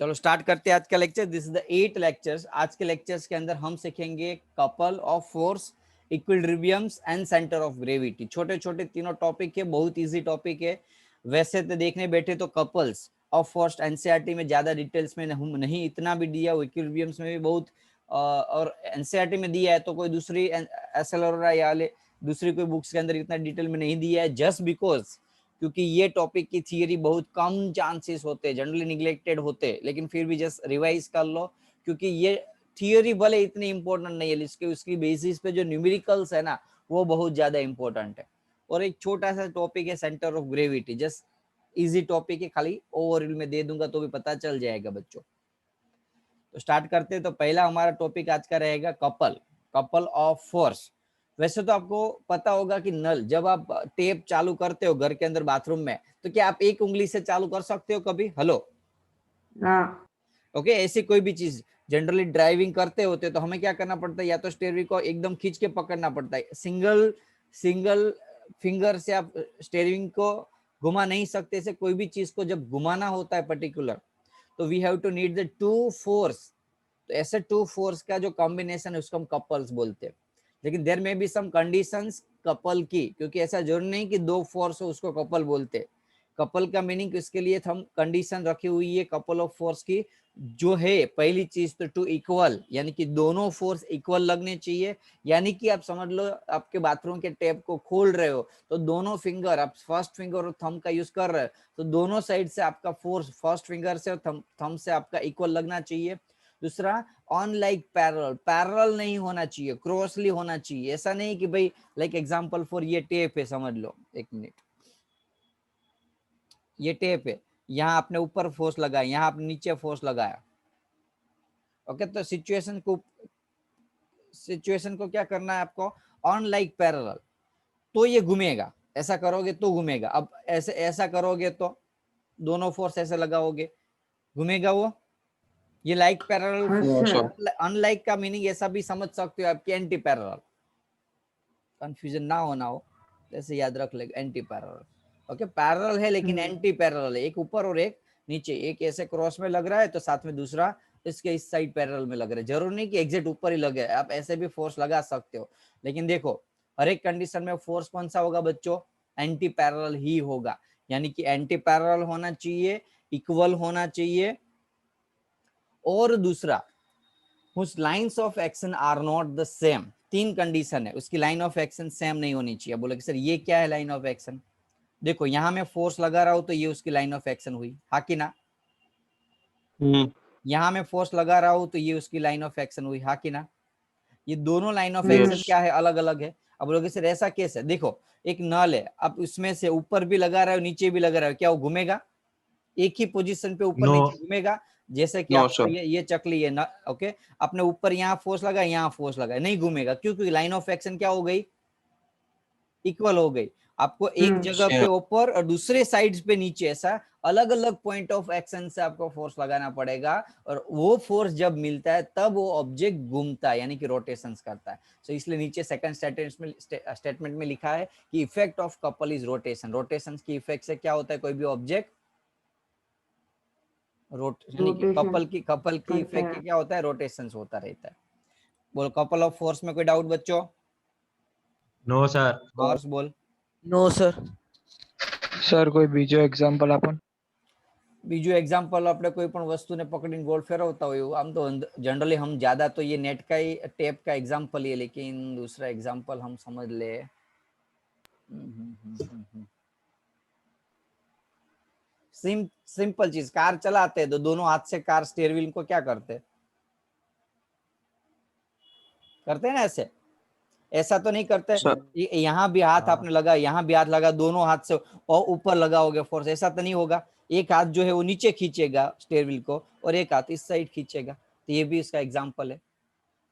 चलो स्टार्ट करते हैं आज का lecture. This is the 8 lectures. आज के लेक्चर्स के अंदर हम सीखेंगे couple of force, equilibriums and centre of gravity. छोटे छोटे तीनों टॉपिक है, बहुत इजी टॉपिक है। वैसे तो देखने बैठे तो कपल्स ऑफ फोर्स एनसीईआरटी में ज्यादा डिटेल्स में नहीं इतना भी दिया, इक्विलिब्रियम्स में भी बहुत और एनसीईआरटी में दिया है, तो कोई दूसरी एसएलआर या दूसरी कोई बुक्स के अंदर इतना डिटेल में नहीं दिया है, जस्ट बिकॉज क्योंकि ये टॉपिक की थियरी बहुत कम चांसेस होते हैं, जनरली निग्लेक्टेड होते हैं, लेकिन फिर भी जस्ट रिवाइज कर लो, क्योंकि ये थियरी भले इतनी इंपॉर्टेंट नहीं है, इसके उसकी बेसिस पे जो न्यूमेरिकल्स है ना वो बहुत ज्यादा इंपॉर्टेंट है। और एक छोटा सा टॉपिक है centre of gravity, just easy topic है, खाली ओवरव्यू में दे दूंगा तो भी पता चल जाएगा बच्चों। तो स्टार्ट करते हैं। तो पहला हमारा टॉपिक आज का रहेगा कपल ऑफ फोर्स। वैसे तो आपको पता होगा कि नल जब आप टेप चालू करते हो घर के अंदर बाथरूम में, तो क्या आप एक उंगली से चालू कर सकते हो कभी? Hello, okay. ऐसी कोई भी चीज जनरली ड्राइविंग करते होते तो हमें क्या करना पड़ता है, या तो स्टीयरिंग को एकदम खींच के पकड़ना पड़ता है, सिंगल सिंगल फिंगर से आप स्टीयरिंग को घुमा नहीं सकते। ऐसे कोई भी चीज को जब घुमाना होता है पर्टिकुलर, तो we have to need the two force. तो ऐसे टू फोर्स का जो कॉम्बिनेशन है उसको हम कपल्स बोलते हैं। लेकिन देयर में बी सम कंडीशंस कपल की, क्योंकि ऐसा जरूरी नहीं कि दो फोर्स हो उसको कपल बोलते। कपल का मीनिंग इसके लिए हम कंडीशन रखी हुई है कपल ऑफ फोर्स की, जो है पहली चीज तो टू इक्वल, यानी कि दोनों फोर्स इक्वल लगने चाहिए। यानी कि आप समझ लो आपके बाथरूम के टैप को खोल रहे हो तो दोनों फिंगर, आप फर्स्ट फिंगर और थंब का यूज कर रहे हो, तो दोनों साइड से आपका फोर्स फर्स्ट फिंगर से और थंब से आपका इक्वल लगना चाहिए। दूसरा, ऑन लाइक पैरेलल, पैरेलल नहीं होना चाहिए, क्रॉसली होना चाहिए। ऐसा नहीं कि भाई लाइक एग्जांपल फॉर ये टेप है, समझ लो, एक मिनट, ये टेप है, यहाँ आपने ऊपर फोर्स लगाया, यहाँ आपने नीचे फोर्स लगाया, ओके। तो सिचुएशन को क्या करना है आपको, ऑन लाइक पैरेलल, तो ये घूमेगा। ऐसा करोगे तो घूमेगा। अब ऐसे ऐसा करोगे तो दोनों फोर्स ऐसे लगाओगे, घूमेगा वो। ये लाइक पैरेलल। अनलाइक का मीनिंग ऐसा भी समझ सकते हो आपकी एंटी पैरेलल, कंफ्यूजन ना होना हो जैसे याद रख ले, एंटी पैरेलल। ओके, पैरेलल है लेकिन एंटी पैरेलल है, एक ऊपर और एक नीचे, एक ऐसे क्रॉस में लग रहा है तो साथ में दूसरा इसके इस साइड पैरेलल में लग रहा है। जरूर नहीं कि एग्जैक्ट ऊपर ही लगे, आप ऐसे भी फोर्स लगा सकते हो, लेकिन देखो हर एक कंडीशन में फोर्स कौन सा होगा बच्चों, एंटी पैरेलल ही होगा। यानी कि एंटी पैरेलल होना चाहिए, इक्वल होना चाहिए, और दूसरा whose lines of action are not the same। तीन कंडीशन है, उसकी लाइन ऑफ एक्शन सेम नहीं होनी चाहिए। बोले कि सर ये क्या है लाइन ऑफ एक्शन? देखो यहाँ मैं फोर्स लगा रहा हूं तो ये उसकी लाइन ऑफ एक्शन हुई, हाँ कि ना? यहाँ मैं फोर्स लगा रहा हूं तो ये उसकी लाइन ऑफ एक्शन हुई, हाँ कि ना? ये दोनों लाइन ऑफ एक्शन क्या है, अलग अलग है। अब बोलोगे सर ऐसा कैसे? देखो एक नल है, आप उसमें से ऊपर भी लगा रहे हो नीचे भी लगा रहे हो, क्या वो घूमेगा? एक ही पोजीशन पे ऊपर नीचे घूमेगा? जैसे कि आप ये चकली है ना, ओके, आपने ऊपर यहाँ फोर्स लगा, यहाँ फोर्स लगा, नहीं घूमेगा। क्यों? क्योंकि लाइन ऑफ एक्शन क्या हो गई, इक्वल हो गई। आपको एक जगह पे ऊपर और दूसरे साइड्स पे नीचे, ऐसा अलग अलग पॉइंट ऑफ एक्शन से आपको फोर्स लगाना पड़ेगा, और वो फोर्स जब मिलता है तब वो ऑब्जेक्ट घूमता है, यानी कि रोटेशंस करता है। तो इसलिए नीचे सेकंड स्टेटमेंट में लिखा है कि effect of couple is rotation. Rotation की इफेक्ट से क्या होता है, कोई भी ऑब्जेक्ट कपल की इफेक्ट क्या होता है, रोटेशंस होता रहता है। बोल कपल ऑफ फोर्स में कोई डाउट बच्चों? No sir. हर्ष बोल। No sir. सर कोई बीजो एग्जांपल आपन? બીજું એક્ઝામ્પલ આપણે કોઈ પણ વસ્તુને પકડીને ગોળ ફેરવતા હોય, આમ તો जनरली हम ज्यादा तो ये नेट का ही टेप का एग्जांपल है, लेकिन दूसरा एग्जांपल हम समझ ले। सिंपल चीज, कार चलाते हैं तो दोनों हाथ से कार स्टीयरिंग व्हील को क्या करते हैं ना, ऐसे, ऐसा तो नहीं करते। यहाँ भी हाथ आपने लगा, यहाँ भी हाथ लगा, दोनों हाथ से और ऊपर लगाओगे फोर्स, ऐसा तो नहीं होगा। एक हाथ जो है वो नीचे खींचेगा स्टीयरिंग व्हील को और एक हाथ इस साइड खींचेगा, तो ये भी इसका एग्जांपल है।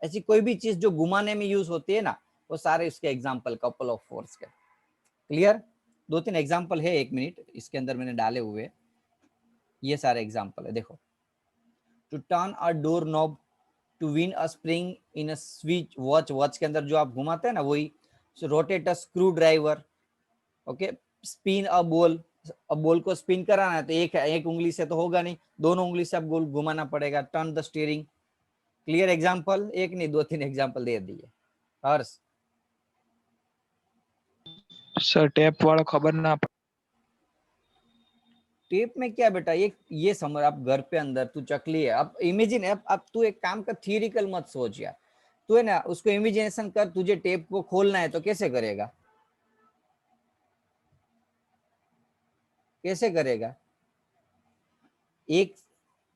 ऐसी कोई भी चीज जो घुमाने में यूज होती है ना, वो सारे इसके एग्जांपल कपल ऑफ फोर्स के। क्लियर? दो तीन एग्जांपल है, एक मिनट इसके अंदर मैंने डाले हुए, ये सारे एग्जांपल है। देखो, to turn a door knob, to win a spring in a switch watch, watch के अंदर जो आप घुमाते हैं ना वही। Rotate a screwdriver, okay, spin a ball, अब बॉल को स्पिन कराना है तो एक उंगली से तो होगा नहीं, दोनों उंगली से आप गोल घुमाना पड़ेगा। Turn the steering. Clear example? एक नहीं 2-3 एग्जांपल दे दिए। हर्ष? सर टेप वाला खबर ना टेप में क्या बेटा, ये समझ, आप घर पे अंदर तू चकली है, अब इमेजिन, अब तू एक काम का थियरिकल मत सोच यार, तू है ना उसको इमेजिनेशन कर, तुझे टेप को खोलना है तो कैसे करेगा, कैसे करेगा? एक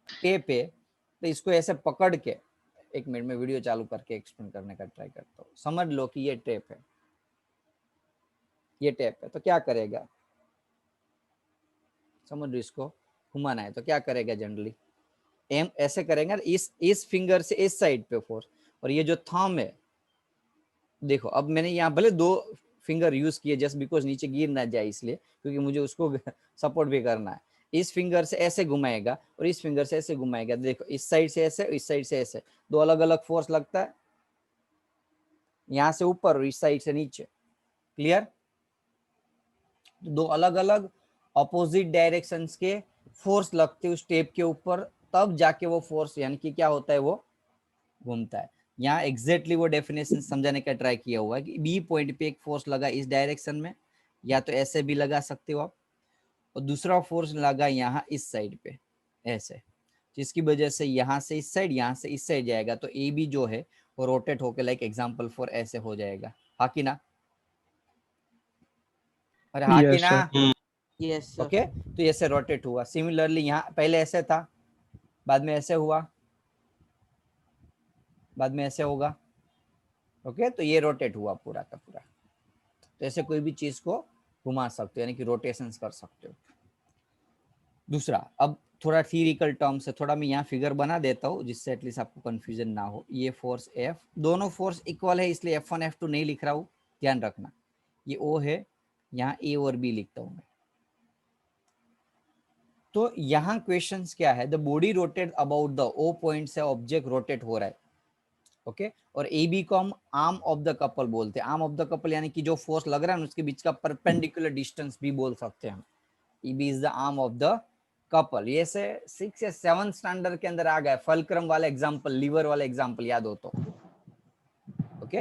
टेप है तो इसको ऐसे पकड़ के, एक मिनट में वीडियो चालू करके एक्सप्लेन करने का ट्राई करता हूँ। समझ लो कि ये टेप है, ये टेप है, तो क्या करेगा, समझ लो, इसको घुमाना है तो क्या करेगा जनरली, एम ऐसे करेंगे, इस फिंगर से इस साइड पे फोर्स, और ये जो थंब है, देखो अब मैंने यहाँ भले 2 फिंगर यूज किए जस्ट बिकॉज नीचे गिर ना जाए इसलिए, क्योंकि मुझे उसको सपोर्ट भी करना है। इस फिंगर से ऐसे घुमाएगा और इस फिंगर से ऐसे घुमाएगा, देखो इस साइड से ऐसे, इस साइड से ऐसे, 2 अलग अलग फोर्स लगता है, यहाँ से ऊपर और इस साइड से नीचे। क्लियर? 2 अलग अलग अपोजिट डायरेक्शंस के फोर्स लगते हैं उस टेप के ऊपर, तब जाके वो फोर्स यानी कि क्या होता है, वो घूमता है। यहाँ एग्जैक्टली वो डेफिनेशन समझाने का ट्राई किया हुआ है कि बी पॉइंट पे एक फोर्स लगा इस डायरेक्शन में, या तो ऐसे भी लगा सकते हो आप, और दूसरा फोर्स लगा यहाँ इस साइड पे ऐसे, जिसकी वजह से यहाँ से इस साइड, यहाँ से इस साइड जाएगा, तो ए बी जो है वो रोटेट होकर लाइक एग्जाम्पल फॉर ऐसे हो जाएगा। हाँ कि ना? अरे हाँ कि यस ना? सर। Yes sir. ओके, तो ऐसे रोटेट हुआ। सिमिलरली यहाँ पहले ऐसे था, बाद में ऐसे हुआ, बाद में ऐसे होगा। ओके, तो ये रोटेट हुआ पूरा का पूरा। तो ऐसे कोई भी चीज को घुमा सकते हो, यानी कि रोटेशंस कर सकते हो। दूसरा, अब थोड़ा थियरिकल टर्म से थोड़ा मैं यहाँ फिगर बना देता हूँ जिससे एटलीस्ट आपको कंफ्यूजन ना हो। ये फोर्स F, दोनों फोर्स इक्वल है इसलिए F1 F2 नहीं लिख रहा हूँ, ध्यान रखना। ये O है, यहाँ A और B लिखता हूँ मैं। तो यहाँ क्वेश्चंस क्या है, the body rotate about the O point से ऑब्जेक्ट रोटेट हो रहा है। ओके, और ए बी को हम आर्म ऑफ द कपल बोलते हैं। आर्म ऑफ द कपल यानी कि जो फोर्स लग रहा है उसके बीच का परपेंडिकुलर डिस्टेंस भी बोल सकते हैं हम। E B is the arm of the couple. ये से 6 या 7 स्टैंडर्ड के अंदर आ गया, फलक्रम वाला एग्जांपल, लीवर वाला एग्जांपल याद हो तो। ओके,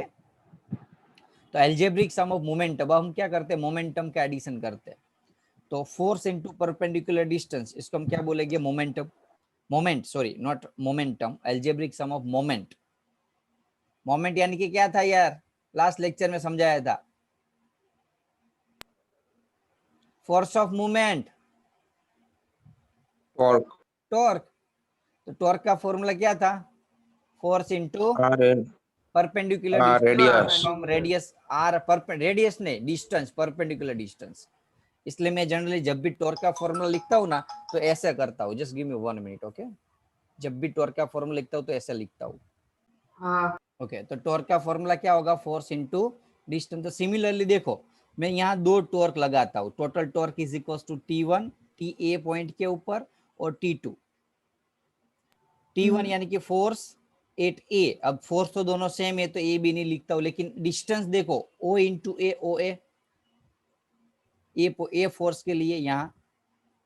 तो एल्जेब्रिक सम ऑफ मोमेंटम, अब हम क्या करते हैं, मोमेंटम का एडिशन करते हैं। तो फोर्स इनटू परपेंडिकुलर डिस्टेंस, इसको हम क्या बोलेंगे, momentum, moment, sorry not momentum, algebraic sum of moment. Moment यानी कि क्या था यार, लास्ट लेक्चर में समझाया था, force of movement, torque, torque. तो टॉर्क का फॉर्मूला क्या था, force into perpendicular distance radius. From radius R, radius नहीं, डिस्टेंस, परपेंडिकुलर डिस्टेंस। इसलिए मैं जनरली जब भी टॉर्क का फॉर्मूला लिखता हूँ ना तो ऐसे करता हूँ, just give me 1 minute. Okay, जब भी टॉर्क का फॉर्मूला लिखता हूँ तो ऐसे लिखता हूँ। हाँ ओके, तो टॉर्क का फॉर्मूला क्या होगा, फोर्स इनटू डिस्टेंस। तो सिमिलरली देखो, मैं यहाँ 2 टॉर्क लगाता हूँ, total torque is equal to T1, T A point के ऊपर, और T2। T1 यानी कि फोर्स एट ए, अब फोर्स तो दोनों सेम है तो ए भी नहीं लिखता हूँ, लेकिन डिस्टेंस देखो O into A, O A force के लिए यहाँ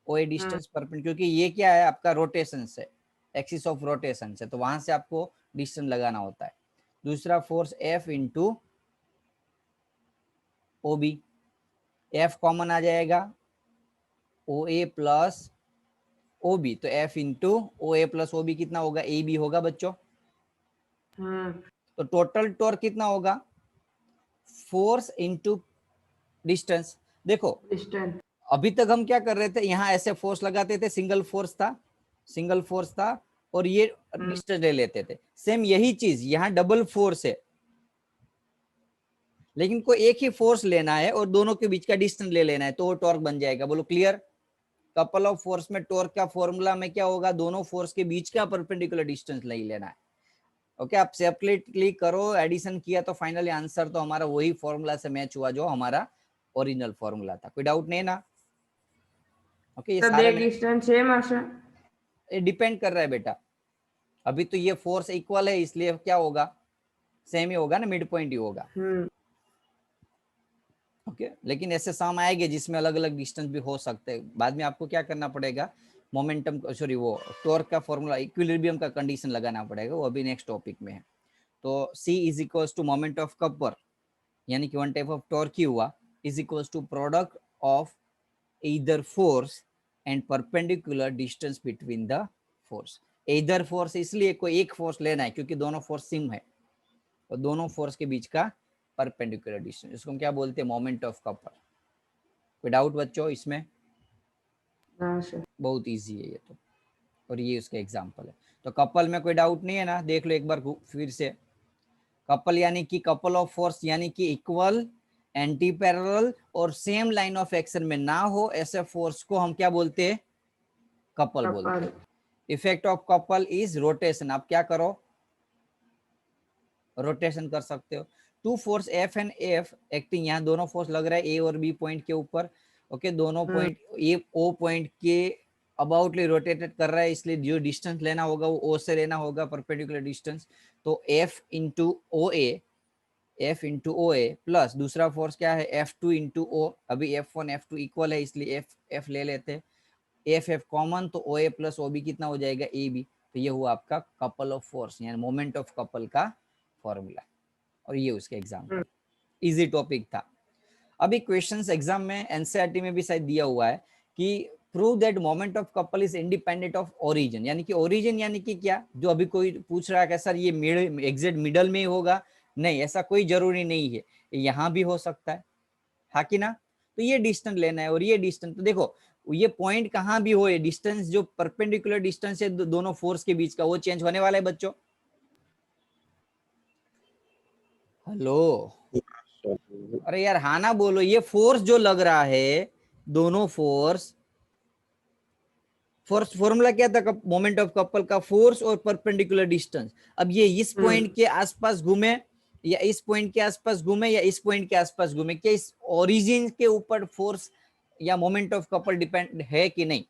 ओ ए डिस्टेंस परपेंडिकुलर, क्योंकि ये क्या है आपका रोटेशन से, एक्सिस ऑफ रोटेशन से, तो वहां से आपको डिस्टेंस लगाना होता है। दूसरा force F into O B, F common आ जाएगा, O A plus O B, तो F into O A plus O B कितना होगा, ए बी होगा बच्चों। तो टोटल टॉर्क कितना होगा, फोर्स इंटू डिस्टेंस। देखो डिस्टेंस। अभी तक हम क्या कर रहे थे, यहाँ ऐसे फोर्स लगाते थे, सिंगल फोर्स था और ये डिस्टेंस ले लेते थे। सेम यही चीज यहाँ डबल फोर्स है, लेकिन कोई एक ही फोर्स लेना है और दोनों के बीच का डिस्टेंस ले लेना है, तो वो टॉर्क बन जाएगा। बोलो क्लियर? कपल ऑफ फोर्स में टॉर्क का फॉर्मूला में क्या होगा, दोनों फोर्स के बीच का परपेंडिकुलर डिस्टेंस नहीं लेना है। ओके, आप सेपरेटली करो, एडिशन किया तो फाइनली आंसर तो हमारा वही फॉर्मूला से मैच हुआ जो हमारा ओरिजिनल फॉर्मूला था। कोई डाउट नहीं ना? ओके, ये सारे डिस्टेंस सेम हशे, डिपेंड कर रहा है बेटा। अभी तो ये फोर्स इक्वल है इसलिए क्या होगा, सेम ही होगा ना, मिड पॉइंट ही होगा। ओके लेकिन ऐसे सम आएंगे जिसमें अलग अलग डिस्टेंस भी हो सकते हैं। बाद में आपको क्या करना पड़ेगा, मोमेंटम सॉरी वो टॉर्क का फॉर्मूला इक्विलिब्रियम का कंडीशन लगाना पड़ेगा, वो अभी नेक्स्ट टॉपिक में है। तो C is equals to moment of couple यानी कि वन टाइप ऑफ टॉर्क ही हुआ, is equals to product of either force and perpendicular distance between the force. Either force इसलिए कोई एक फोर्स लेना है क्योंकि दोनों फोर्स सेम है और दोनों फोर्स के बीच का परपेंडिकुलर डिस्टेंस, इसको हम क्या बोलते हैं, मोमेंट ऑफ कपर। कोई डाउट बच्चों इसमें? हाँ सर। बहुत इजी है ये तो, और ये उसका एग्जांपल है। तो कपल में कोई डाउट नहीं है ना, देख लो एक बार फिर से। कपल यानी कि कपल ऑफ फोर्स यानी कि इक्वल, एंटी पैरेलल और सेम लाइन ऑफ एक्शन में ना हो ऐसे फोर्स को हम क्या बोलते हैं, कपल बोलते हैं। Effect of couple is rotation, आप क्या करो, रोटेशन कर सकते हो। Two force F and F acting, यहाँ दोनों फोर्स लग रहा है ए और बी पॉइंट के ऊपर। ओके दोनों पॉइंट ए ओ पॉइंट के अबाउटली रोटेटेड कर रहा है, इसलिए जो डिस्टेंस लेना होगा वो ओ से लेना होगा, परपेंडिकुलर डिस्टेंस। तो F into O A plus दूसरा फोर्स क्या है एफ टू इंटू ओ, अभी F1 F2 इक्वल है इसलिए एफ ले लेते हैं, एफ कॉमन, तो ओ ए प्लस ओ बी कितना हो जाएगा ए बी। तो ये हुआ आपका कपल ऑफ फोर्स यानी मोमेंट ऑफ कपल का फॉर्मूला, और ये उसके एग्जाम्पल। इजी टॉपिक था। अभी क्वेश्चंस एग्जाम में एनसीईआरटी में भी शायद दिया हुआ है कि prove that moment of couple is independent of origin, यानी कि ओरिजिन यानी कि क्या, जो अभी कोई पूछ रहा है कि सर ये एग्जैक्ट मिडल में ही होगा, नहीं ऐसा कोई जरूरी नहीं है, यहाँ भी हो सकता है, हाँ कि ना। तो ये डिस्टेंस लेना है और ये डिस्टेंस, तो देखो ये पॉइंट कहाँ भी हो, ये डिस्टेंस जो परपेंडिकुलर डिस्टेंस है दोनों फोर्स के बीच का, वो चेंज होने वाला है बच्चों। हेलो, अरे यार हाँ ना बोलो, ये फोर्स जो लग रहा है दोनों फोर्स फॉर्मूला क्या था मोमेंट ऑफ कपल का, फोर्स और परपेंडिकुलर डिस्टेंस। अब ये इस पॉइंट के आसपास घूमे या इस पॉइंट के आसपास घूमे या इस पॉइंट के आसपास घूमे, क्या इस ओरिजिन के ऊपर फोर्स या मोमेंट ऑफ कपल डिपेंड है कि नहीं?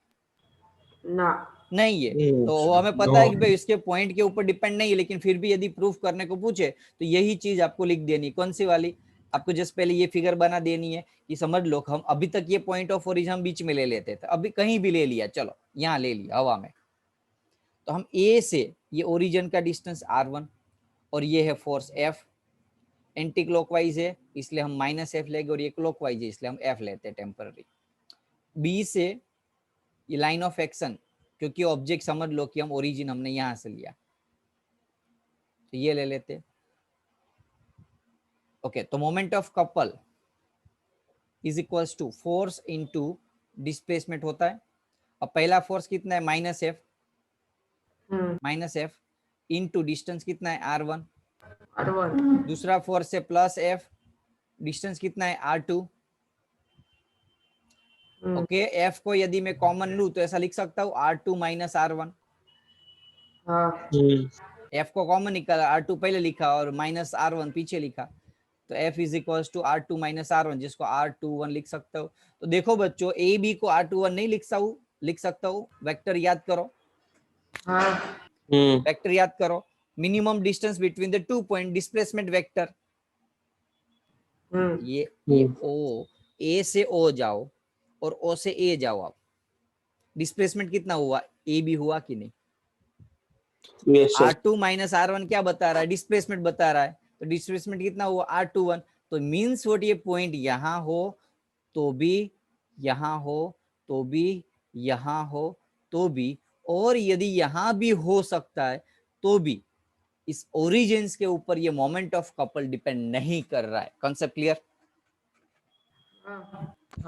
ना, नहीं है। तो हमें पता है कि भाई इसके पॉइंट के ऊपर डिपेंड नहीं है, लेकिन फिर भी यदि प्रूफ करने को पूछे तो यही चीज आपको लिख देनी। कौन सी वाली? आपको जस्ट पहले ये फिगर बना देनी है कि समझ लो हम अभी तक ये पॉइंट ऑफ ओरिजिन हम बीच में ले लेते थे, अभी कहीं भी ले लिया, चलो यहाँ ले लिया हवा में, तो हम ए से ये ओरिजिन का डिस्टेंस r1 और ये है फोर्स F, एंटी क्लॉकवाइज है इसलिए हम -F लेंगे और ये क्लॉकवाइज है इसलिए हम F लेते हैं टेम्पररी। बी से ये लाइन ऑफ एक्शन, क्योंकि ऑब्जेक्ट समझ लो कि हम ओरिजिन हमने यहां से लिया तो ये ले लेते। ओके तो moment of couple is equals to force into displacement होता है। अब पहला फोर्स कितना है -F इनटू डिस्टेंस कितना है r1, दूसरा फोर्स है +F, डिस्टेंस कितना है r2। ओके F को यदि मैं कॉमन लूं तो ऐसा लिख सकता हूँ r2 - r1। F को कॉमन निकाला, r2 पहले लिखा और -r1 पीछे लिखा, तो F is equals to r2 - r1, जिसको r21 लिख सकते हो। तो देखो बच्चों ए बी को r21 नहीं लिख सकता हूँ, वेक्टर याद करो, वेक्टर याद करो, minimum distance between the two point, displacement vector. ये O, A से O जाओ और O से A जाओ, आप डिस्प्लेसमेंट कितना हुआ, ए बी हुआ कि नहीं? r2 - r1 क्या बता रहा है, डिस्प्लेसमेंट बता रहा है, तो डिस्प्लेसमेंट कितना हुआ r21। तो मींस व्हाट, ये पॉइंट यहाँ हो तो भी, यहाँ हो तो भी, यहाँ हो तो भी, और यदि यहाँ भी हो सकता है तो भी इस ओरिजिन के ऊपर ये मोमेंट ऑफ कपल डिपेंड नहीं कर रहा है। Concept clear?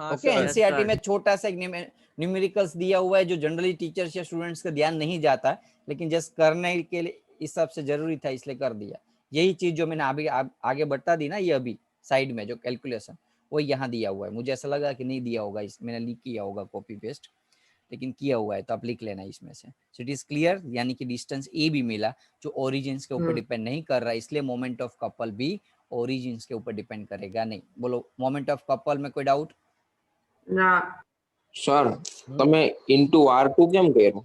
ओके एनसीईआरटी में छोटा सा न्यूमेरिकल्स दिया हुआ है जो जनरली टीचर्स या स्टूडेंट्स का ध्यान नहीं जाता, लेकिन जस्ट करने के लिए इस हिसाब से जरूरी था इसलिए कर दिया। यही चीज जो मैंने अभी आगे बढ़ता दी ना, ये अभी साइड में जो कैलकुलेशन वो यहाँ दिया हुआ है। मुझे ऐसा लगा कि नहीं दिया होगा, मैंने लिख किया होगा कॉपी पेस्ट, लेकिन किया हुआ है तो आप लिख लेना इसमें से। सो इट इज क्लियर, यानी कि डिस्टेंस ए भी मिला जो ओरिजिन के ऊपर डिपेंड नहीं कर रहा, इसलिए मोमेंट ऑफ कपल भी ओरिजिन के ऊपर डिपेंड करेगा नहीं। बोलो मोमेंट ऑफ कपल में कोई डाउट? ના સર તમે ઇન્ટુ r2 કેમ કર્યું?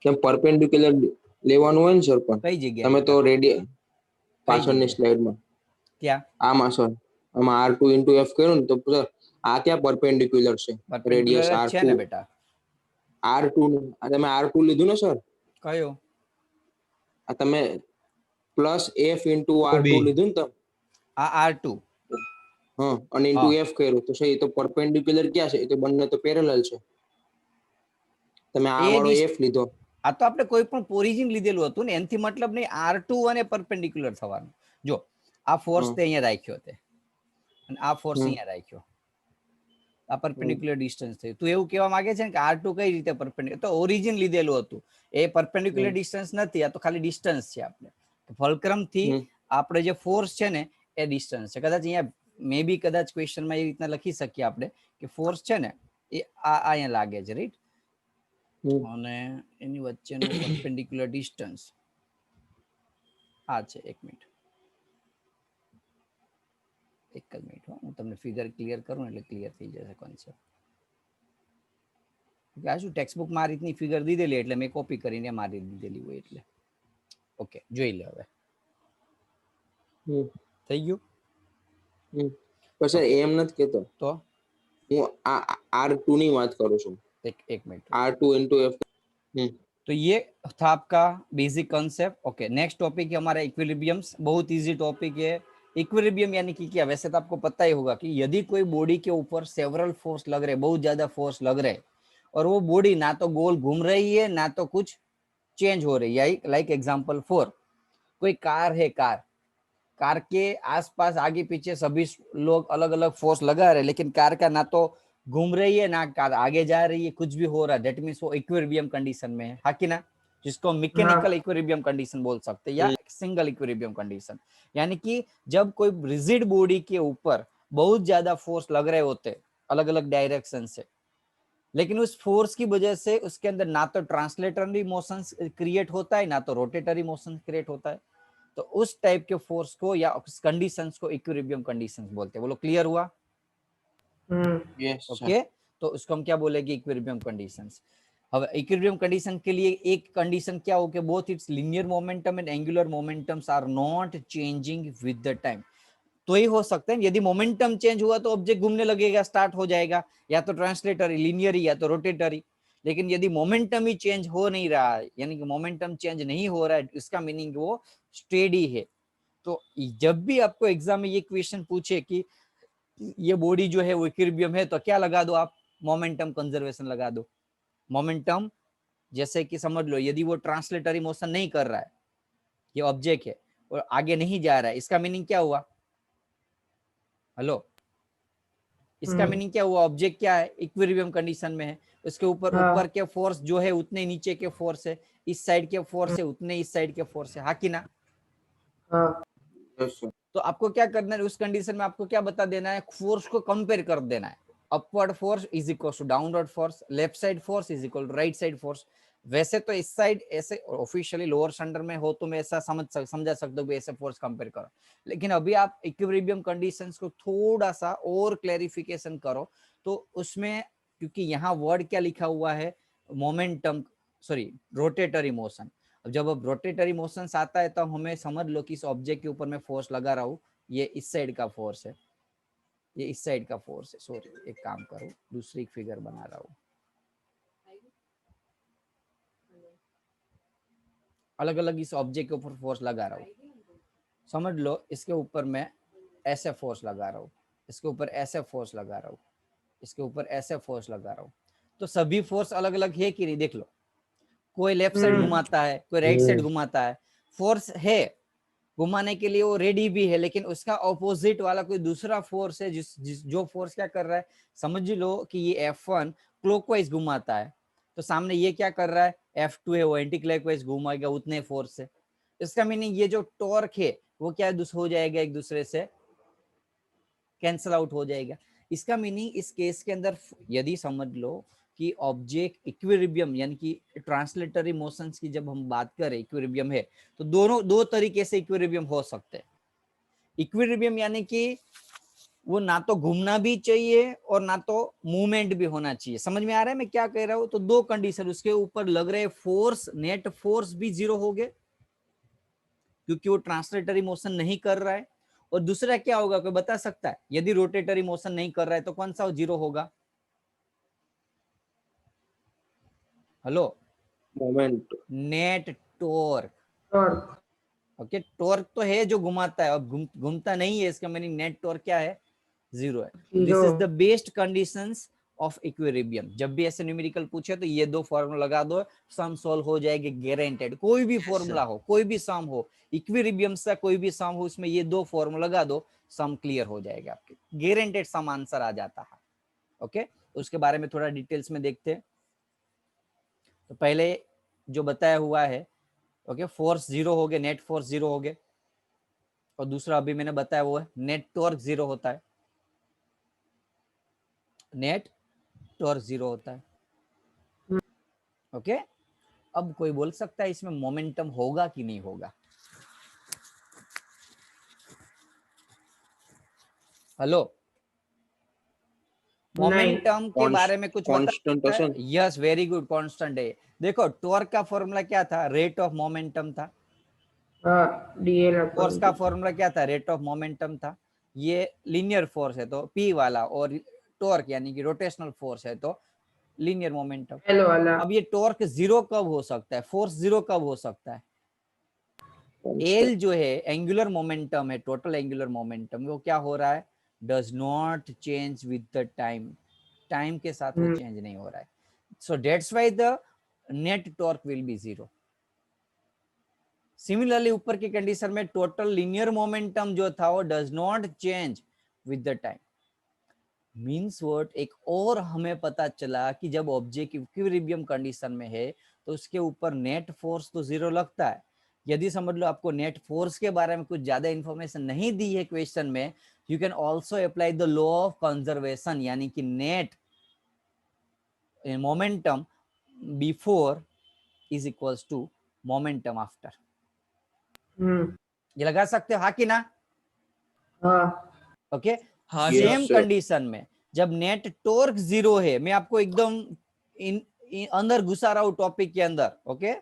કેમ પરપેન્ડિક્યુલર લેવાનું હોય ને સર? પણ કઈ જગ્યાએ તમે તો રેડિયસ કઈ પાછળની જગ્યાએ? સ્લાઇડમાં क्या આમાં સર આમાં R2 into F કર્યું ને તો સર આ ક્યાં પરપેન્ડિક્યુલર છે રેડિયસ પરપેન્ડિક્યુલર છે ને R2 બેટા. R2 ને આ તમે R2 લીધું ને સર કયો? આ તમે plus F into R2 B. લીધું ને તમે આ R2. હા અને into હા. F કર્યું તો સર એ તો પરપેન્ડિક્યુલર ક્યાં છે? એ તો બંને તો પેરેલલ છે. તમે આ એ વાળો ડિસ- F લીધો આ તો આપણે કોઈ પણ ઓરિજિન લીધેલું હતું ને, એનાથી મતલબ નહીં. R2 અને પરપેન્ડિક્યુલર થવાનું. જો આ ફોર્સ હમ. તે અહીંયા રાખ્યો તે અને આ ફોર્સ હમ. અહીંયા રાખ્યો, આ પરપેન્ડિક્યુલર ડિસ્ટન્સ થયું. તું એવું કહેવા માંગે છે ને કે R2 કઈ રીતે પરપેન્ડિક્યુલર? તો ઓરિજિન લીધેલું હતું, એ પરપેન્ડિક્યુલર ડિસ્ટન્સ નથી, આ તો ખાલી ડિસ્ટન્સ છે. આપણે ફલ્ક્રમ થી હમ. આપણે જે ફોર્સ છે ને એ ડિસ્ટન્સ છે. કદાચ અહીંયા મે બી કદાચ ક્વેશ્ચનમાં એ રીતના લખી શકીએ આપણે કે ફોર્સ છે ને એ આ અહીંયા લાગે છે, રાઈટ, હમ. અને એની વચ્ચેનું પરપેન્ડિક્યુલર ડિસ્ટન્સ આ છે. એક મિનિટ, એક જ મિનિટ, હું તમને ફિગર ક્લિયર કરું એટલે ક્લિયર થઈ જશે કોન્સેપ્ટ. આ શું ટેક્સ્ટબુકમાં આ રીતની ફિગર દીધેલી એટલે મેં કોપી કરીને મારી દીધેલી હોય એટલે. ઓકે, જોઈ લે હવે. હમ. થઈ ગયું? હમ. પણ સર એમ નથી કેતો, તો હું આ R2 ની વાત કરું છું. एक मिनट, R2 into F. तो ये था आपका basic concept. Okay, next topic है हमारा इक्विलिब्रियम्स. बहुत इजी टॉपिक है. इक्विलिब्रियम यानी कि क्या? वैसे तो आपको पता ही होगा कि यदि कोई बॉडी के ऊपर सेवरल फोर्स लग रहे, बहुत ज्यादा फोर्स लग रहे, और वो बॉडी ना तो गोल घूम रही है ना तो कुछ चेंज हो रही है. लाइक एग्जांपल 4, कोई कार है, कार के आसपास आगे पीछे सभी लोग अलग अलग फोर्स लगा रहे, लेकिन कार का ना तो घूम रही है ना कार आगे जा रही है, कुछ भी हो रहा है. दैट मीन्स वो इक्विलिब्रियम कंडीशन में है, हाँ कि ना? जिसको मैकेनिकल इक्विलिब्रियम कंडीशन बोल सकते हैं या सिंगल इक्विलिब्रियम कंडीशन. यानी कि जब कोई रिजिड बॉडी के ऊपर बहुत ज्यादा फोर्स लग रहे होते अलग अलग डायरेक्शन से, लेकिन उस फोर्स की वजह से उसके अंदर ना तो ट्रांसलेटरी मोशन क्रिएट होता है ना तो रोटेटरी मोशन क्रिएट होता है. तो उस टाइप के फोर्स को या उस कंडीशंस को इक्विलिब्रियम कंडीशंस बोलते हैं. बोलो, क्लियर हुआ? Yes, ओके, तो उसको हम क्या बोलेंगे? Equilibrium conditions. अब इक्विलिब्रियम कंडीशन के लिए एक कंडीशन क्या हो कि both its linear momentum and angular momentums are not changing with the time. तो ही हो सकता है यदि मोमेंटम चेंज हुआ तो ऑब्जेक्ट घूमने लगेगा, स्टार्ट हो जाएगा, या तो ट्रांसलेटरी लीनियरी या तो रोटेटरी. लेकिन यदि मोमेंटम ही चेंज हो नहीं रहा है, यानी कि मोमेंटम चेंज नहीं हो रहा है, इसका मीनिंग वो स्टेडी है. तो जब भी आपको एग्जाम में ये क्वेश्चन पूछे कि ये बॉडी जो है वो इक्विलिब्रियम है, तो क्या लगा दो आप? मोमेंटम कंजर्वेशन लगा दो. मोमेंटम जैसे कि समझ लो यदि वो ट्रांसलेटरी मोशन नहीं कर रहा है, ये ऑब्जेक्ट है और आगे नहीं जा रहा है, इसका मीनिंग क्या हुआ? हेलो, इसका मीनिंग क्या हुआ? ऑब्जेक्ट क्या है? इक्विलिब्रियम कंडीशन में है. उसके ऊपर ऊपर के फोर्स जो है उतने नीचे के फोर्स है, इस साइड के फोर्स है उतने इस साइड के फोर्स है, हाँ कि ना? Yes, sir. तो आपको क्या करना है उस कंडीशन में? आपको क्या बता देना है? फोर्स को कंपेयर कर देना है. Upward force is equal to downward force, left side force is equal to right side force. वैसे तो इस साइड ऐसे ऑफिशियली लोअर स्टैंडर्ड में हो तो मैं ऐसा समझा सकता हूँ ऐसे फोर्स कंपेयर करो. लेकिन अभी आप इक्विलिब्रियम कंडीशंस को थोड़ा सा और क्लैरिफिकेशन करो तो उसमें, क्योंकि यहाँ वर्ड क्या लिखा हुआ है? Momentum, sorry, rotatory motion. जब अब रोटेटरी मोशंस आता है तो हमें समझ लो कि इस ऑब्जेक्ट के ऊपर मैं फोर्स लगा रहा हूँ, ये इस साइड का फोर्स है, ये इस साइड का फोर्स है. सॉरी, एक काम करो, दूसरी फिगर बना रहा हूँ. अलग अलग इस ऑब्जेक्ट के ऊपर फोर्स लगा रहा हूँ. समझ लो इसके ऊपर मैं ऐसे फोर्स लगा रहा हूँ, इसके ऊपर ऐसे फोर्स लगा रहा हूँ, इसके ऊपर ऐसे फोर्स लगा रहा हूँ. तो सभी फोर्स अलग अलग है कि नहीं? देख लो, कोई लेफ्ट साइड घुमाता है, कोई राइट साइड घुमाता है. फोर्स है घुमाने के लिए, वो रेडी भी है, लेकिन उसका ऑपोजिट वाला कोई दूसरा फोर्स है जो फोर्स क्या कर रहा है? समझ लो कि ये F1 क्लॉकवाइज घुमाता है, तो सामने ये क्या कर रहा है? F2 है, वो एंटी क्लॉकवाइज घुमाएगा, उतने फोर्स से. इसका मीनिंग ये जो टॉर्क है वो क्या हो जाएगा? एक दूसरे से कैंसल आउट हो जाएगा. इसका मीनिंग इस केस के अंदर यदि समझ लो कि ऑब्जेक्ट इक्विलिब्रियम यानी कि ट्रांसलेटरी मोशंस की जब हम बात करें इक्विलिब्रियम है, तो दोनों दो तरीके से इक्विलिब्रियम हो सकते हैं. इक्विलिब्रियम यानी कि वो ना तो घूमना भी चाहिए और ना तो मूवमेंट भी होना चाहिए. समझ में आ रहा है मैं क्या कह रहा हूं? तो दो कंडीशन, उसके ऊपर लग रहे फोर्स, नेट फोर्स भी जीरो हो गए क्योंकि वो ट्रांसलेटरी मोशन नहीं कर रहा है, और दूसरा क्या होगा, कोई बता सकता है? यदि रोटेटरी मोशन नहीं कर रहा है तो कौन सा 0 होगा? Hello, moment, net torque. Torque, okay, torque तो है जो घुमाता है, अब घूमता नहीं है, इसका मीनिंग नेट टॉर्क क्या है? 0 है। This zero, is the best conditions of equilibrium. जब भी ऐसे न्यूमेरिकल पूछे तो ये दो फॉर्मूला लगा दो, सम सॉल्व हो जाएगी गारंटेड। कोई भी फॉर्मूला हो, कोई भी सम हो, इक्विलिब्रियम से कोई भी सम हो, उसमें ये दो फॉर्मूला लगा दो, सम क्लियर हो जाएगा आपके, गारंटेड सम आंसर आ जाता है। ओके, उसके बारे में थोड़ा डिटेल्स में देखते हैं। तो पहले जो बताया हुआ है, ओके, फोर्स 0 हो गए, नेट फोर्स 0 हो गए, और दूसरा अभी मैंने बताया वो है नेट टॉर्क 0 होता है, नेट टॉर्क 0 होता है। ओके, अब कोई बोल सकता है इसमें मोमेंटम होगा कि नहीं होगा? हेलो, मोमेंटम के बारे में कुछ कांस्टेंट बता? हशे ने? यस, वेरी गुड, कांस्टेंट है। देखो, टॉर्क का फॉर्मूला क्या था? रेट ऑफ मोमेंटम था। हाँ, डीएल फोर्स का फॉर्मूला क्या था? रेट ऑफ मोमेंटम था। ये लीनियर फोर्स है तो पी वाला, और टॉर्क यानी कि रोटेशनल फोर्स है तो लीनियर मोमेंटम। एल वाला, अब ये टॉर्क 0 कब हो सकता है, फोर्स 0 कब हो सकता है? एल जो है एंगुलर मोमेंटम है, टोटल एंगुलर मोमेंटम, वो क्या हो रहा है? Does not change with the time, time के साथ वो चेंज नहीं हो रहा है। So that's why the net torque will be 0। Similarly ऊपर की कंडीशन में टोटल लीनियर मोमेंटम जो था वो does not change with the time. Means what, एक और हमें पता चला कि जब ऑब्जेक्ट इक्विलिब्रियम कंडीशन में है तो उसके ऊपर नेट फोर्स तो 0 लगता है। यदि समझ लो आपको नेट फोर्स के बारे में कुछ ज्यादा इंफॉर्मेशन नहीं दी है क्वेश्चन में, you can also apply the law of conservation, यानी कि net momentum before is equals to momentum after. ये लगा सकते हो, हाँ कि ना? हाँ, ओके, हाँ Yes, sir. Same sir. Condition में जब नेट टॉर्क 0 है, मैं आपको एकदम अंदर घुसा रहा हूं टॉपिक के अंदर। ओके,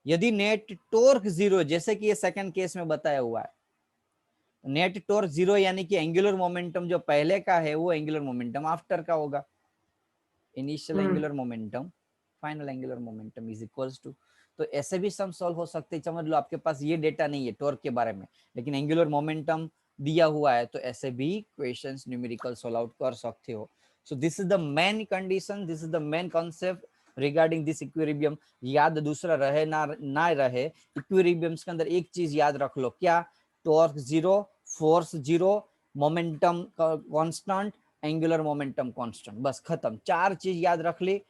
यदि नेट टॉर्क 0, जैसे कि ये सेकंड केस में बताया हुआ है, नेट टॉर्क 0 यानी कि एंगुलर मोमेंटम जो पहले का है वो एंगुलर मोमेंटम आफ्टर का होगा। Initial angular momentum, final angular momentum is equals to. तो ऐसे भी सम सॉल्व हो सकते हैं। समझ लो आपके पास ये डेटा नहीं है टॉर्क के बारे में, लेकिन एंगुलर मोमेंटम दिया हुआ है, तो ऐसे भी क्वेश्चंस न्यूमेरिकल सॉल्व आउट कर सकते हो। So this is the main condition, this is the main concept regarding this equilibrium. याद दूसरा रहे ना रहे, इक्विलिब्रियम्स के अंदर एक चीज याद रख लो, क्या? Torque 0, force 0, momentum constant, angular momentum constant, बस खत्म। 4 चीज याद रख ली,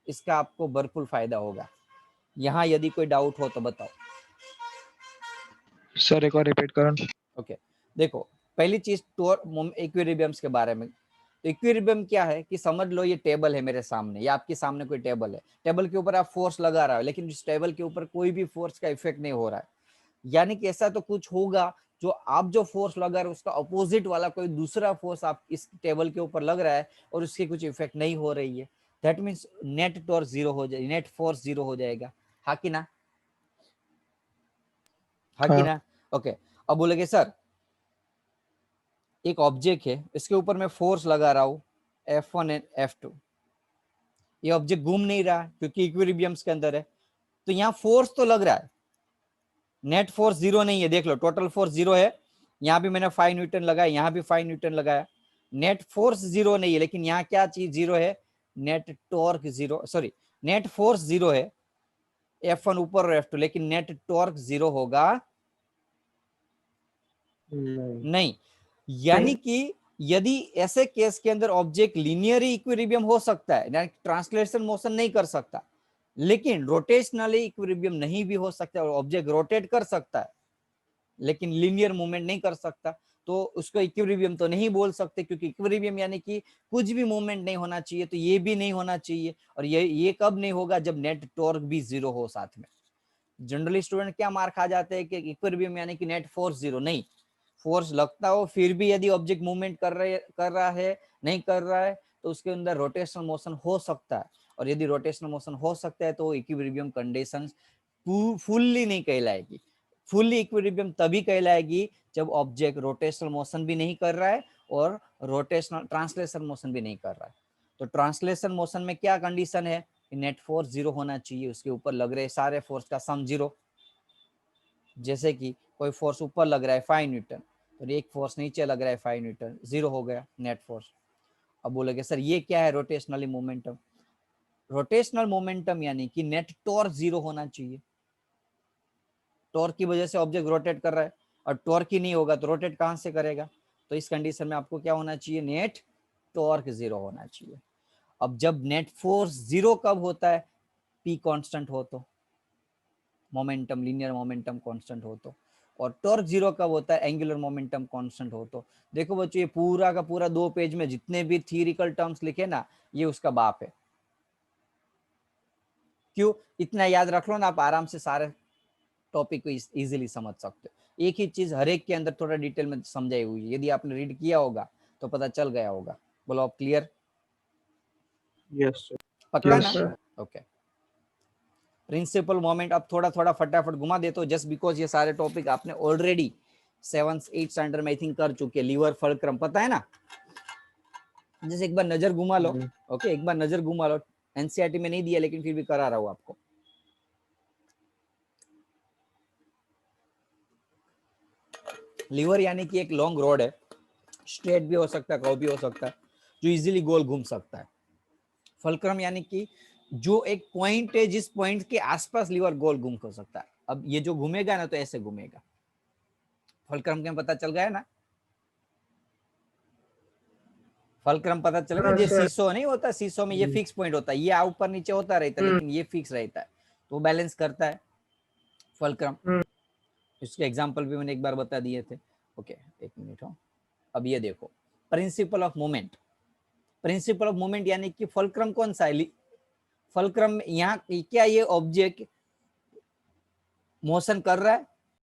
इसका आपको भरपूर फायदा होगा। यहाँ यदि कोई डाउट हो तो बताओ। सर एक और रिपीट करो। ओके, देखो, पहली चीज इक्विलिब्रियम्स के बारे में। तो इक्विलिब्रियम क्या है कि समझ लो ये टेबल है मेरे सामने, या आपके सामने कोई टेबल है, टेबल के ऊपर आप फोर्स लगा रहा हो, लेकिन इस टेबल के ऊपर कोई भी फोर्स का इफेक्ट नहीं हो रहा है। यानी कि ऐसा तो कुछ होगा, जो आप जो फोर्स लगा रहे हो उसका अपोजिट वाला कोई दूसरा फोर्स आप इस टेबल के ऊपर लग रहा है और उसकी कुछ इफेक्ट नहीं हो रही है। दैट मीन्स नेट टॉर्क 0 हो जाएगा, नेट फोर्स 0 हो जाएगा। हाँ कि ना? हाँ कि ना? ओके, अब बोलेगे सर एक ऑब्जेक्ट है, इसके ऊपर मैं फोर्स लगा रहा हूं F1 एंड F2, ये ऑब्जेक्ट घूम नहीं रहा क्योंकि इक्विलिब्रियम्स के अंदर है, तो यहाँ फोर्स तो लग रहा है, नेट फोर्स 0 नहीं है। देख लो, टोटल फोर्स 0 है, यहाँ भी मैंने 5 न्यूटन लगाया, यहाँ भी 5 न्यूटन लगाया, नेट फोर्स 0 नहीं है, लेकिन यहाँ क्या चीज 0 है? Net torque 0, sorry, net force 0 है, F1 ऊपर और F2, लेकिन नेट टॉर्क 0 होगा नहीं। यानी कि यदि ऐसे केस के अंदर ऑब्जेक्ट लीनियर इक्विलिब्रियम हो सकता है, यानी ट्रांसलेशन मोशन नहीं कर सकता, लेकिन रोटेशनली इक्विलिब्रियम नहीं भी हो सकता, और ऑब्जेक्ट रोटेट कर सकता है लेकिन लीनियर मूवमेंट नहीं कर सकता, तो उसको इक्विलिब्रियम तो नहीं बोल सकते, क्योंकि इक्विलिब्रियम यानी कि कुछ भी मूवमेंट नहीं होना चाहिए, तो ये भी नहीं होना चाहिए। और ये कब नहीं होगा? जब नेट टॉर्क भी 0 हो साथ में। जनरली स्टूडेंट क्या मार खा जाते हैं कि इक्विलिब्रियम यानी कि नेट फोर्स 0, नहीं, फोर्स लगता हो फिर भी यदि ऑब्जेक्ट मूवमेंट कर रहा है, नहीं कर रहा है, तो उसके अंदर रोटेशनल मोशन हो सकता है, और यदि रोटेशनल मोशन हो सकता है तो इक्विलिब्रियम कंडीशंस फुल्ली नहीं कहलाएगी। फुल्ली इक्विलिब्रियम तभी कहलाएगी जब ऑब्जेक्ट रोटेशनल मोशन भी नहीं कर रहा है और रोटेशनल ट्रांसलेशन मोशन भी नहीं कर रहा है। तो ट्रांसलेशन मोशन में क्या कंडीशन है, नेट फोर्स 0 होना चाहिए, उसके ऊपर लग रहे सारे फोर्स का सम 0। जैसे कि कोई फोर्स ऊपर लग रहा है 5 न्यूटन, तो एक फोर्स नीचे लग रहा है 5 न्यूटन, 0 हो गया नेट फोर्स। अब बोलोगे सर ये क्या है रोटेशनली मोमेंटम? रोटेशनल मोमेंटम यानी कि नेट टॉर्क 0 होना चाहिए। टॉर्क की वजह से ऑब्जेक्ट रोटेट कर रहा है और टॉर्क ही नहीं होगा तो रोटेट कहां से करेगा? तो इस कंडीशन में आपको क्या होना चाहिए, नेट टॉर्क 0 होना चाहिए। अब जब नेट फोर्स 0 कब होता है, पी कांस्टेंट हो तो, मोमेंटम लीनियर मोमेंटम कांस्टेंट हो तो, और टॉर्क 0 कब होता है, एंगुलर मोमेंटम कांस्टेंट हो तो। देखो बच्चों ये पूरा का पूरा 2 पेज में जितने भी थियरिकल टर्म्स लिखे ना, ये उसका बाप है। क्यों? इतना याद रख लो ना, आप आराम से सारे टॉपिक को इजीली समझ सकते हो। एक ही चीज हर एक के अंदर थोड़ा डिटेल में समझाई हुई है, यदि आपने रीड किया होगा तो पता चल गया होगा। बोलो आप क्लियर? Yes sir. पक्का Yes, ना? sir. ओके। प्रिंसिपल मोमेंट अब थोड़ा थोड़ा फटाफट घुमा देता हूं, जस्ट बिकॉज ये सारे टॉपिक आपने ऑलरेडी 7th 8th स्टैंडर्ड में आई थिंक कर चुके। लीवर फलक्रम पता है ना? जैसे एक बार नजर घुमा लो। ओके, एक बार नजर घुमा लो, एनसीईआरटी में नहीं दिया लेकिन फिर भी करा रहा हूं आपको। लीवर यानी कि एक लॉन्ग रॉड है, स्ट्रेट भी हो सकता है, कर्व भी हो सकता है, जो इजीली गोल घूम सकता है। फलक्रम यानी कि जो एक पॉइंट है जिस पॉइंट के आसपास लीवर गोल घूम कर सकता है। अब ये जो घूमेगा ना तो ऐसे घूमेगा। फलक्रम के पता चल गया ना? फलक्रम पता चल गया। हाँ, ये sir. सीसो नहीं होता, सीसो में ये फिक्स पॉइंट होता है, ये ऊपर नीचे होता रहता है लेकिन ये फिक्स रहता है, तो बैलेंस करता है फलक्रम। इसके एग्जांपल भी मैंने एक बार बता दिए थे। ओके, एक मिनट हो। अब ये देखो principle of moment. Principle of moment यानी कि फलक्रम कौन सा है? फलक्रम यहाँ क्या ये ऑब्जेक्ट मोशन कर रहा है